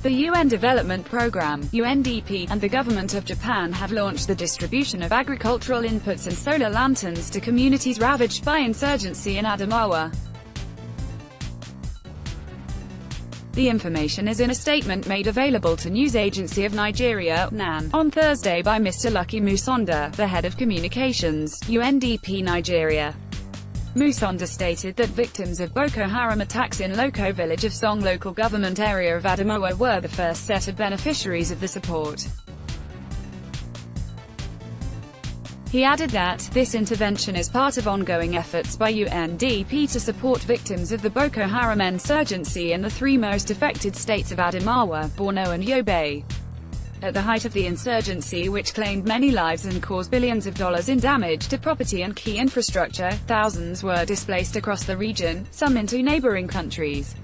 The UN Development Programme (UNDP) and the government of Japan have launched the distribution of agricultural inputs and solar lanterns to communities ravaged by insurgency in Adamawa. The information is in a statement made available to news agency of Nigeria, NAN, on Thursday by Mr. Lucky Musonda, the head of communications, UNDP Nigeria. Musonda stated that victims of Boko Haram attacks in Loko village of Song local government area of Adamawa were the first set of beneficiaries of the support. He added that, this intervention is part of ongoing efforts by UNDP to support victims of the Boko Haram insurgency in the three most affected states of Adamawa, Borno and Yobe. At the height of the insurgency, which claimed many lives and caused billions of dollars in damage to property and key infrastructure, thousands were displaced across the region, some into neighboring countries.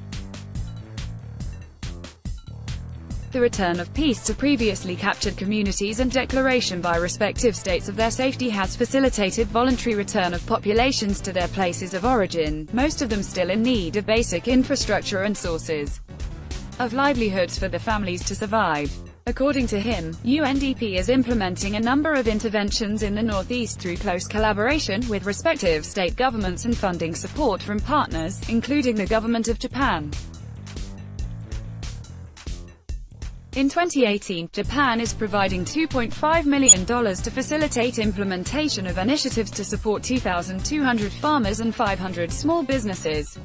The return of peace to previously captured communities and declaration by respective states of their safety has facilitated voluntary return of populations to their places of origin, most of them still in need of basic infrastructure and sources of livelihoods for the families to survive. According to him, UNDP is implementing a number of interventions in the Northeast through close collaboration with respective state governments and funding support from partners, including the government of Japan. In 2018, Japan is providing $2.5 million to facilitate implementation of initiatives to support 2,200 farmers and 500 small businesses.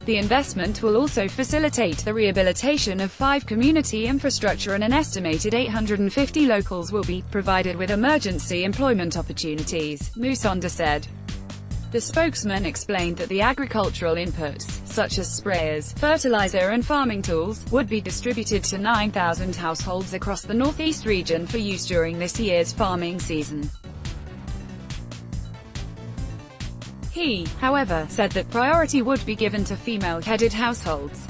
The investment will also facilitate the rehabilitation of 5 community infrastructure, and an estimated 850 locals will be provided with emergency employment opportunities, Musonda said. The spokesman explained that the agricultural inputs, such as sprayers, fertilizer and farming tools, would be distributed to 9,000 households across the Northeast region for use during this year's farming season. He, however, said that priority would be given to female-headed households.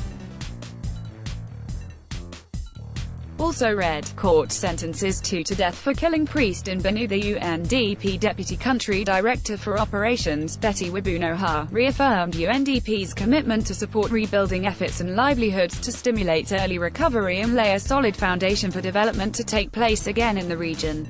Also read, court sentences 2 to death for killing priest in Benue. The UNDP Deputy Country Director for Operations, Betty Wibunoha, reaffirmed UNDP's commitment to support rebuilding efforts and livelihoods to stimulate early recovery and lay a solid foundation for development to take place again in the region.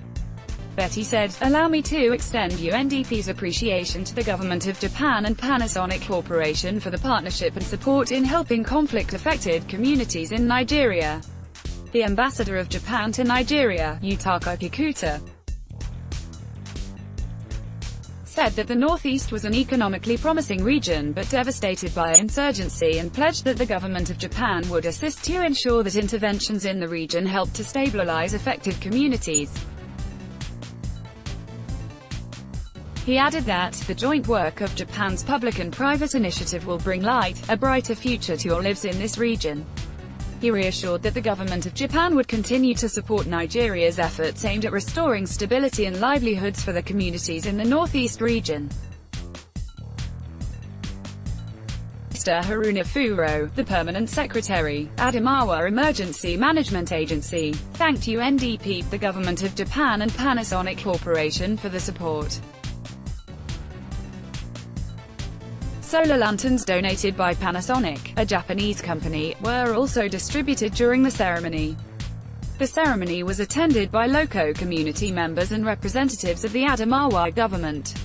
Betty said, "Allow me to extend UNDP's appreciation to the government of Japan and Panasonic Corporation for the partnership and support in helping conflict-affected communities in Nigeria." The ambassador of Japan to Nigeria, Yutaka Kikuta, said that the Northeast was an economically promising region but devastated by insurgency, and pledged that the government of Japan would assist to ensure that interventions in the region helped to stabilize affected communities. He added that, the joint work of Japan's public and private initiative will bring light, a brighter future to all lives in this region. He reassured that the government of Japan would continue to support Nigeria's efforts aimed at restoring stability and livelihoods for the communities in the Northeast region. Mr. Haruna Furo, the Permanent Secretary, Adamawa Emergency Management Agency, thanked UNDP, the government of Japan and Panasonic Corporation for the support. Solar lanterns donated by Panasonic, a Japanese company, were also distributed during the ceremony. The ceremony was attended by local community members and representatives of the Adamawa government.